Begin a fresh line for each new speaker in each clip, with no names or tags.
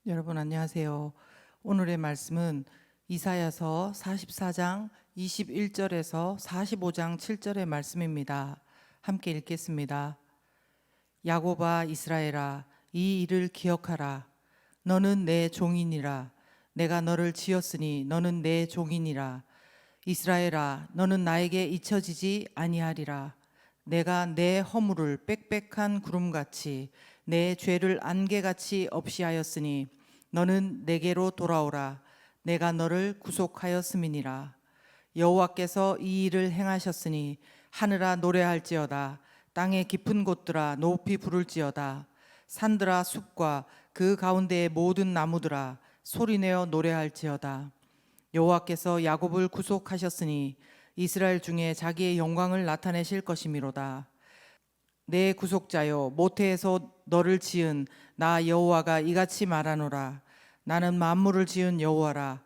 여러분 안녕하세요. 오늘의 말씀은 이사야서 44장 21절에서 45장 7절의 말씀입니다. 함께 읽겠습니다. 야곱아 이스라엘아 이 일을 기억하라. 너는 내 종이니라. 내가 너를 지었으니 너는 내 종이니라. 이스라엘아 너는 나에게 잊혀지지 아니하리라. 내가 내 허물을 빽빽한 구름같이 내 죄를 안개같이 없이 하였으니 너는 내게로 돌아오라. 내가 너를 구속하였음이니라. 여호와께서 이 일을 행하셨으니 하늘아 노래할지어다. 땅의 깊은 곳들아 높이 부를지어다. 산들아 숲과 그 가운데의 모든 나무들아 소리내어 노래할지어다. 여호와께서 야곱을 구속하셨으니 이스라엘 중에 자기의 영광을 나타내실 것이미로다. 내 구속자여 모태에서 너를 지은 나 여호와가 이같이 말하노라. 나는 만물을 지은 여호와라.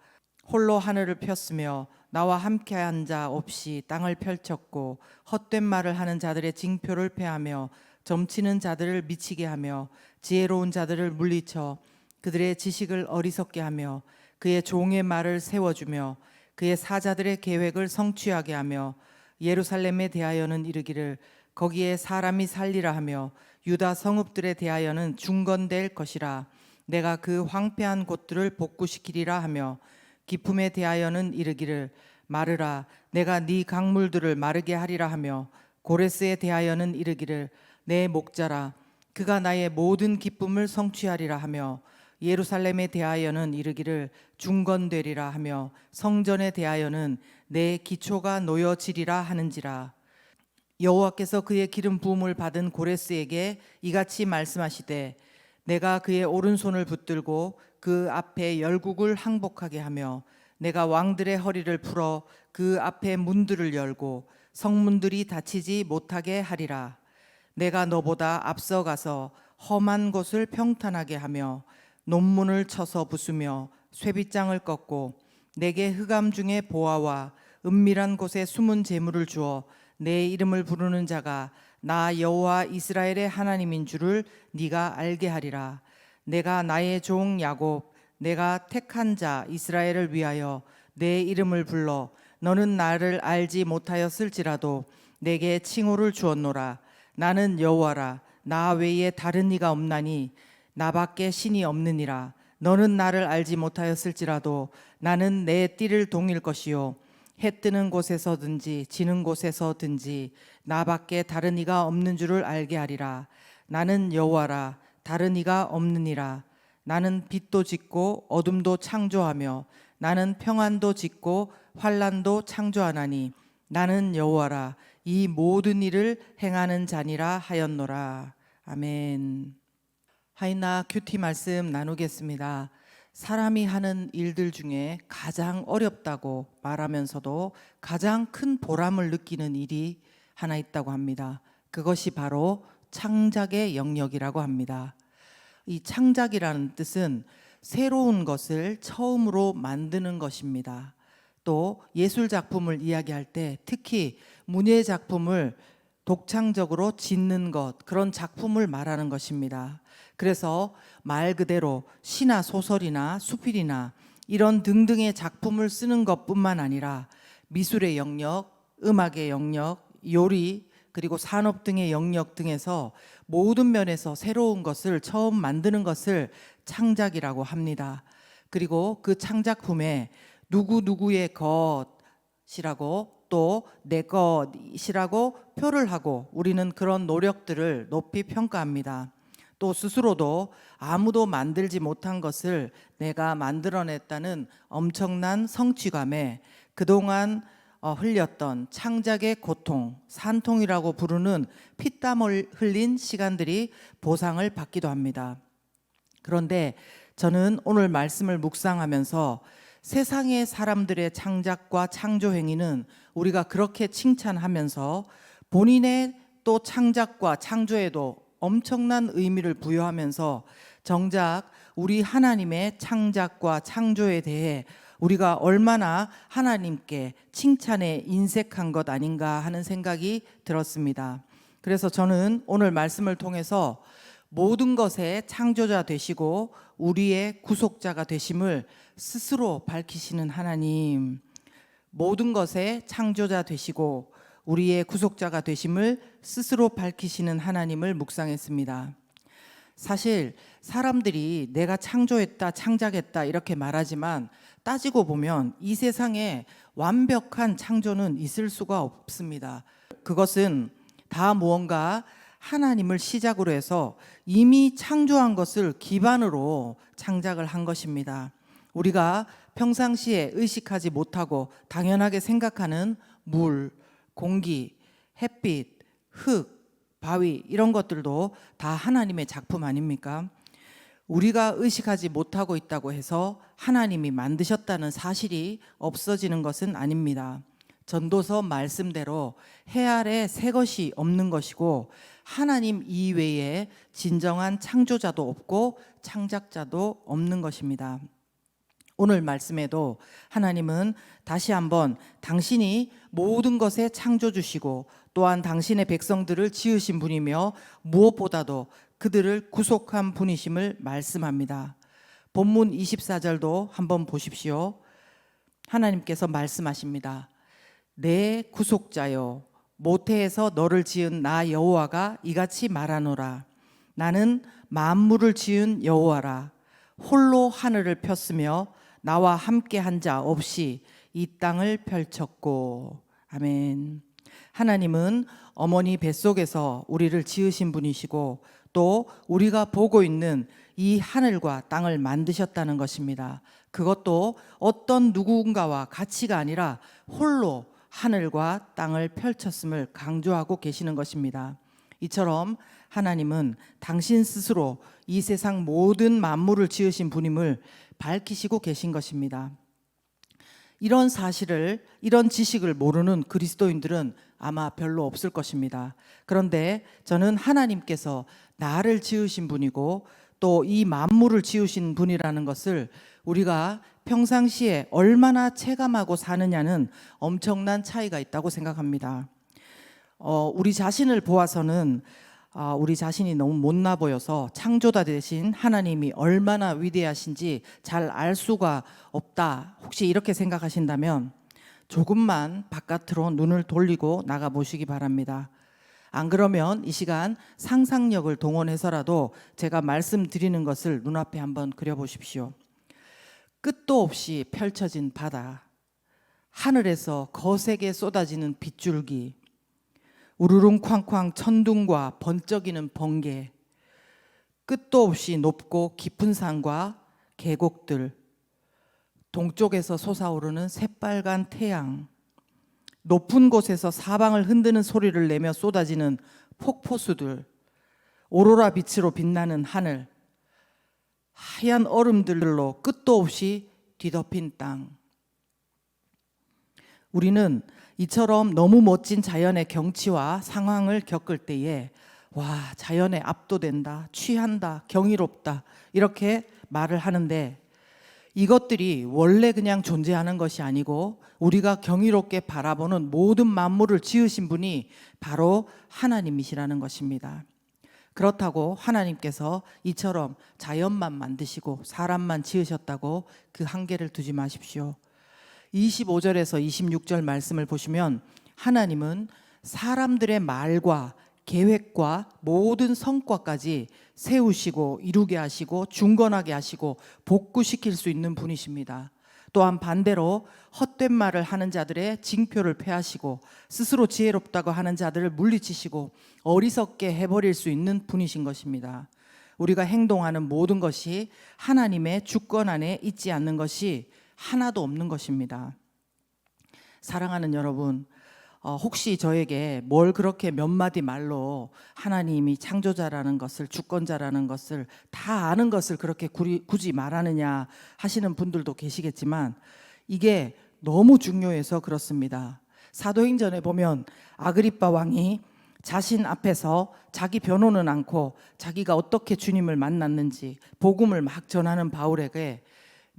홀로 하늘을 폈으며 나와 함께한 자 없이 땅을 펼쳤고 헛된 말을 하는 자들의 징표를 패하며 점치는 자들을 미치게 하며 지혜로운 자들을 물리쳐 그들의 지식을 어리석게 하며 그의 종의 말을 세워주며 그의 사자들의 계획을 성취하게 하며 예루살렘에 대하여는 이르기를 거기에 사람이 살리라 하며 유다 성읍들에 대하여는 중건될 것이라. 내가 그 황폐한 곳들을 복구시키리라 하며 기품에 대하여는 이르기를 마르라. 내가 네 강물들을 마르게 하리라 하며 고레스에 대하여는 이르기를 내 목자라. 그가 나의 모든 기쁨을 성취하리라 하며 예루살렘에 대하여는 이르기를 중건되리라 하며 성전에 대하여는 내 기초가 놓여지리라 하는지라. 여호와께서 그의 기름 부음을 받은 고레스에게 이같이 말씀하시되 내가 그의 오른손을 붙들고 그 앞에 열국을 항복하게 하며 내가 왕들의 허리를 풀어 그 앞에 문들을 열고 성문들이 닫히지 못하게 하리라. 내가 너보다 앞서가서 험한 곳을 평탄하게 하며 논문을 쳐서 부수며 쇠빗장을 꺾고 내게 흑암 중에 보아와 은밀한 곳에 숨은 재물을 주어 내 이름을 부르는 자가 나 여호와 이스라엘의 하나님인 줄을 네가 알게 하리라. 내가 나의 종 야곱 내가 택한 자 이스라엘을 위하여 내 이름을 불러 너는 나를 알지 못하였을지라도 내게 칭호를 주었노라. 나는 여호와라. 나 외에 다른 이가 없나니 나밖에 신이 없느니라. 너는 나를 알지 못하였을지라도 나는 내 띠를 동일 것이요 해 뜨는 곳에서든지 지는 곳에서든지 나밖에 다른 이가 없는 줄을 알게 하리라. 나는 여호와라. 다른 이가 없느니라. 나는 빛도 짓고 어둠도 창조하며 나는 평안도 짓고 환난도 창조하나니 나는 여호와라. 이 모든 일을 행하는 자니라 하였노라. 아멘. 하이나 큐티 말씀 나누겠습니다. 사람이 하는 일들 중에 가장 어렵다고 말하면서도 가장 큰 보람을 느끼는 일이 하나 있다고 합니다. 그것이 바로 창작의 영역이라고 합니다. 이 창작이라는 뜻은 새로운 것을 처음으로 만드는 것입니다. 또 예술 작품을 이야기할 때 특히 문예 작품을 독창적으로 짓는 것, 그런 작품을 말하는 것입니다. 그래서 말 그대로 시나 소설이나 수필이나 이런 등등의 작품을 쓰는 것뿐만 아니라 미술의 영역, 음악의 영역, 요리, 그리고 산업 등의 영역 등에서 모든 면에서 새로운 것을 처음 만드는 것을 창작이라고 합니다. 그리고 그 창작품에 누구누구의 것이라고 또 내 것이라고 표를 하고 우리는 그런 노력들을 높이 평가합니다. 또 스스로도 아무도 만들지 못한 것을 내가 만들어냈다는 엄청난 성취감에 그동안 흘렸던 창작의 고통, 산통이라고 부르는 피땀을 흘린 시간들이 보상을 받기도 합니다. 그런데 저는 오늘 말씀을 묵상하면서 세상의 사람들의 창작과 창조 행위는 우리가 그렇게 칭찬하면서 본인의 또 창작과 창조에도 엄청난 의미를 부여하면서 정작 우리 하나님의 창작과 창조에 대해 우리가 얼마나 하나님께 칭찬에 인색한 것 아닌가 하는 생각이 들었습니다. 그래서 저는 오늘 말씀을 통해서 모든 것의 창조자 되시고 우리의 구속자가 되심을 스스로 밝히시는 하나님, 모든 것의 창조자 되시고 우리의 구속자가 되심을 스스로 밝히시는 하나님을 묵상했습니다. 사실 사람들이 내가 창조했다, 창작했다 이렇게 말하지만 따지고 보면 이 세상에 완벽한 창조는 있을 수가 없습니다. 그것은 다 무언가 하나님을 시작으로 해서 이미 창조한 것을 기반으로 창작을 한 것입니다. 우리가 평상시에 의식하지 못하고 당연하게 생각하는 물, 공기, 햇빛, 흙, 바위 이런 것들도 다 하나님의 작품 아닙니까? 우리가 의식하지 못하고 있다고 해서 하나님이 만드셨다는 사실이 없어지는 것은 아닙니다. 전도서 말씀대로 해 아래 새 것이 없는 것이고 하나님 이외에 진정한 창조자도 없고 창작자도 없는 것입니다. 오늘 말씀에도 하나님은 다시 한번 당신이 모든 것에 창조주시고 또한 당신의 백성들을 지으신 분이며 무엇보다도 그들을 구속한 분이심을 말씀합니다. 본문 24절도 한번 보십시오. 하나님께서 말씀하십니다. 내 구속자여, 모태에서 너를 지은 나 여호와가 이같이 말하노라. 나는 만물을 지은 여호와라. 홀로 하늘을 폈으며 나와 함께 한 자 없이 이 땅을 펼쳤고. 아멘. 하나님은 어머니 뱃속에서 우리를 지으신 분이시고 또 우리가 보고 있는 이 하늘과 땅을 만드셨다는 것입니다. 그것도 어떤 누군가와 같이가 아니라 홀로 하늘과 땅을 펼쳤음을 강조하고 계시는 것입니다. 이처럼 하나님은 당신 스스로 이 세상 모든 만물을 지으신 분임을 밝히시고 계신 것입니다. 이런 사실을, 이런 지식을 모르는 그리스도인들은 아마 별로 없을 것입니다. 그런데 저는 하나님께서 나를 지으신 분이고 또 이 만물을 지으신 분이라는 것을 우리가 평상시에 얼마나 체감하고 사느냐는 엄청난 차이가 있다고 생각합니다. 우리 자신을 보아서는 우리 자신이 너무 못나 보여서 창조자 되신 하나님이 얼마나 위대하신지 잘 알 수가 없다. 혹시 이렇게 생각하신다면 조금만 바깥으로 눈을 돌리고 나가 보시기 바랍니다. 안 그러면 이 시간 상상력을 동원해서라도 제가 말씀드리는 것을 눈앞에 한번 그려보십시오. 끝도 없이 펼쳐진 바다, 하늘에서 거세게 쏟아지는 빗줄기, 우르릉쾅쾅 천둥과 번쩍이는 번개, 끝도 없이 높고 깊은 산과 계곡들, 동쪽에서 솟아오르는 새빨간 태양, 높은 곳에서 사방을 흔드는 소리를 내며 쏟아지는 폭포수들, 오로라 빛으로 빛나는 하늘, 하얀 얼음들로 끝도 없이 뒤덮인 땅. 우리는 이처럼 너무 멋진 자연의 경치와 상황을 겪을 때에 와, 자연에 압도된다, 취한다, 경이롭다 이렇게 말을 하는데 이것들이 원래 그냥 존재하는 것이 아니고 우리가 경이롭게 바라보는 모든 만물을 지으신 분이 바로 하나님이시라는 것입니다. 그렇다고 하나님께서 이처럼 자연만 만드시고 사람만 지으셨다고 그 한계를 두지 마십시오. 25절에서 26절 말씀을 보시면 하나님은 사람들의 말과 계획과 모든 성과까지 세우시고 이루게 하시고 중건하게 하시고 복구시킬 수 있는 분이십니다. 또한 반대로 헛된 말을 하는 자들의 징표를 폐하시고 스스로 지혜롭다고 하는 자들을 물리치시고 어리석게 해버릴 수 있는 분이신 것입니다. 우리가 행동하는 모든 것이 하나님의 주권 안에 있지 않는 것이 하나도 없는 것입니다. 사랑하는 여러분, 혹시 저에게 뭘 그렇게 몇 마디 말로 하나님이 창조자라는 것을, 주권자라는 것을 다 아는 것을 그렇게 굳이 말하느냐 하시는 분들도 계시겠지만 이게 너무 중요해서 그렇습니다. 사도행전에 보면 아그리빠 왕이 자신 앞에서 자기 변호는 않고 자기가 어떻게 주님을 만났는지 복음을 막 전하는 바울에게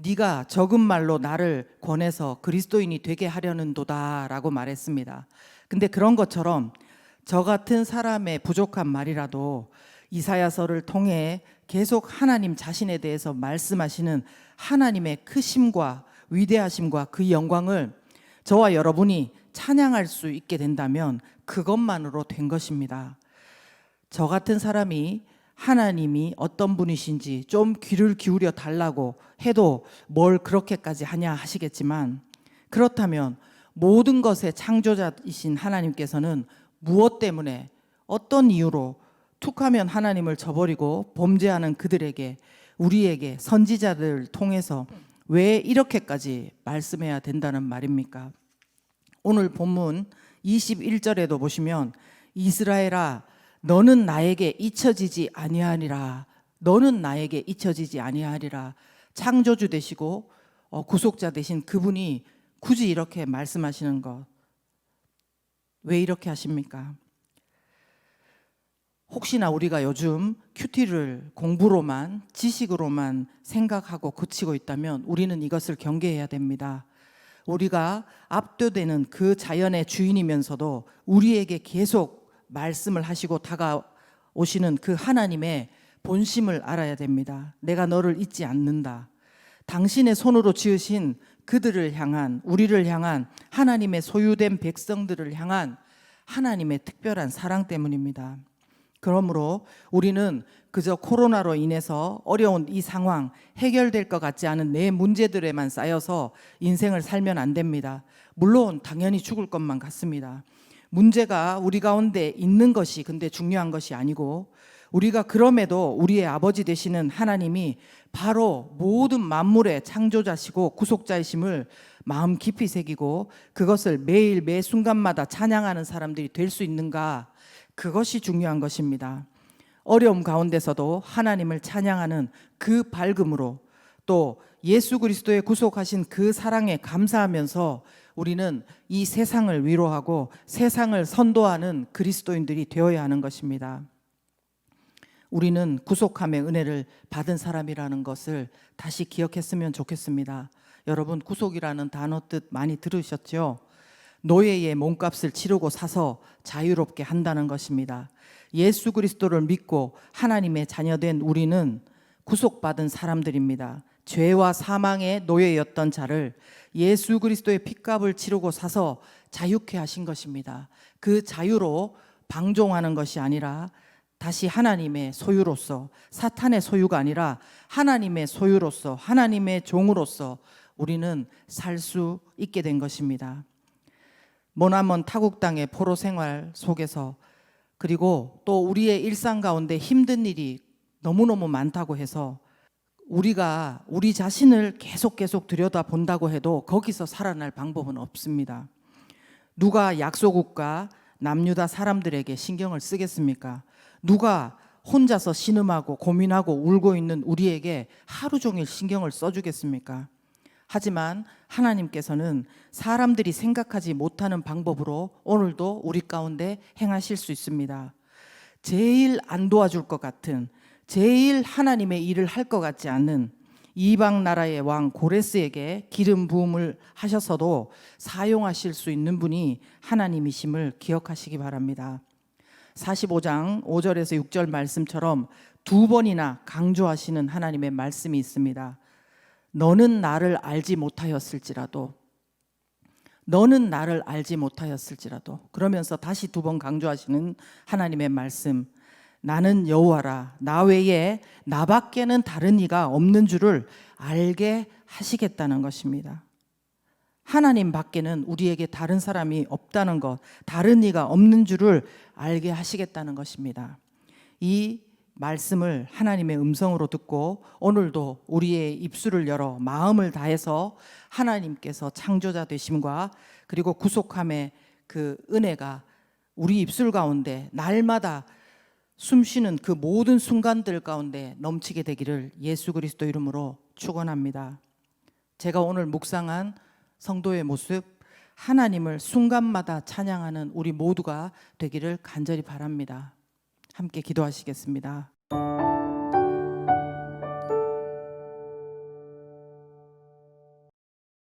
네가 적은 말로 나를 권해서 그리스도인이 되게 하려는도다 라고 말했습니다. 근데 그런 것처럼 저 같은 사람의 부족한 말이라도 이사야서를 통해 계속 하나님 자신에 대해서 말씀하시는 하나님의 크심과 위대하심과 그 영광을 저와 여러분이 찬양할 수 있게 된다면 그것만으로 된 것입니다. 저 같은 사람이 하나님이 어떤 분이신지 좀 귀를 기울여 달라고 해도 뭘 그렇게까지 하냐 하시겠지만, 그렇다면 모든 것의 창조자이신 하나님께서는 무엇 때문에 어떤 이유로 툭하면 하나님을 저버리고 범죄하는 그들에게, 우리에게 선지자들을 통해서 왜 이렇게까지 말씀해야 된다는 말입니까? 오늘 본문 21절에도 보시면 이스라엘아 너는 나에게 잊혀지지 아니하리라, 너는 나에게 잊혀지지 아니하리라. 창조주 되시고 구속자 되신 그분이 굳이 이렇게 말씀하시는 것, 왜 이렇게 하십니까? 혹시나 우리가 요즘 큐티를 공부로만, 지식으로만 생각하고 그치고 있다면 우리는 이것을 경계해야 됩니다. 우리가 압도되는 그 자연의 주인이면서도 우리에게 계속 말씀을 하시고 다가오시는 그 하나님의 본심을 알아야 됩니다. 내가 너를 잊지 않는다. 당신의 손으로 지으신 그들을 향한, 우리를 향한, 하나님의 소유된 백성들을 향한 하나님의 특별한 사랑 때문입니다. 그러므로 우리는 그저 코로나로 인해서 어려운 이 상황, 해결될 것 같지 않은 내 문제들에만 쌓여서 인생을 살면 안 됩니다. 물론 당연히 죽을 것만 같습니다. 문제가 우리 가운데 있는 것이 근데 중요한 것이 아니고, 우리가 그럼에도 우리의 아버지 되시는 하나님이 바로 모든 만물의 창조자시고 구속자이심을 마음 깊이 새기고 그것을 매일 매 순간마다 찬양하는 사람들이 될 수 있는가, 그것이 중요한 것입니다. 어려움 가운데서도 하나님을 찬양하는 그 밝음으로, 또 예수 그리스도의 구속하신 그 사랑에 감사하면서 우리는 이 세상을 위로하고 세상을 선도하는 그리스도인들이 되어야 하는 것입니다. 우리는 구속함의 은혜를 받은 사람이라는 것을 다시 기억했으면 좋겠습니다. 여러분, 구속이라는 단어 뜻 많이 들으셨죠? 노예의 몸값을 치르고 사서 자유롭게 한다는 것입니다. 예수 그리스도를 믿고 하나님의 자녀된 우리는 구속받은 사람들입니다. 죄와 사망의 노예였던 자를 예수 그리스도의 핏값을 치르고 사서 자유케 하신 것입니다. 그 자유로 방종하는 것이 아니라 다시 하나님의 소유로서, 사탄의 소유가 아니라 하나님의 소유로서, 하나님의 종으로서 우리는 살 수 있게 된 것입니다. 머나먼 타국 땅의 포로 생활 속에서, 그리고 또 우리의 일상 가운데 힘든 일이 너무너무 많다고 해서 우리가 우리 자신을 계속 들여다본다고 해도 거기서 살아날 방법은 없습니다. 누가 약소국가 남유다 사람들에게 신경을 쓰겠습니까? 누가 혼자서 신음하고 고민하고 울고 있는 우리에게 하루 종일 신경을 써주겠습니까? 하지만 하나님께서는 사람들이 생각하지 못하는 방법으로 오늘도 우리 가운데 행하실 수 있습니다. 제일 안 도와줄 것 같은, 제일 하나님의 일을 할 것 같지 않은 이방 나라의 왕 고레스에게 기름 부음을 하셔서도 사용하실 수 있는 분이 하나님이심을 기억하시기 바랍니다. 45장 5절에서 6절 말씀처럼 두 번이나 강조하시는 하나님의 말씀이 있습니다. 너는 나를 알지 못하였을지라도, 너는 나를 알지 못하였을지라도, 그러면서 다시 두 번 강조하시는 하나님의 말씀, 나는 여호와라, 나 외에 나밖에는 다른 이가 없는 줄을 알게 하시겠다는 것입니다. 하나님 밖에는 우리에게 다른 사람이 없다는 것, 다른 이가 없는 줄을 알게 하시겠다는 것입니다. 이 말씀을 하나님의 음성으로 듣고 오늘도 우리의 입술을 열어 마음을 다해서 하나님께서 창조자 되심과 그리고 구속함의 그 은혜가 우리 입술 가운데 날마다 숨쉬는 그 모든 순간들 가운데 넘치게 되기를 예수 그리스도 이름으로 축원합니다. 제가 오늘 묵상한 성도의 모습, 하나님을 순간마다 찬양하는 우리 모두가 되기를 간절히 바랍니다. 함께 기도하시겠습니다.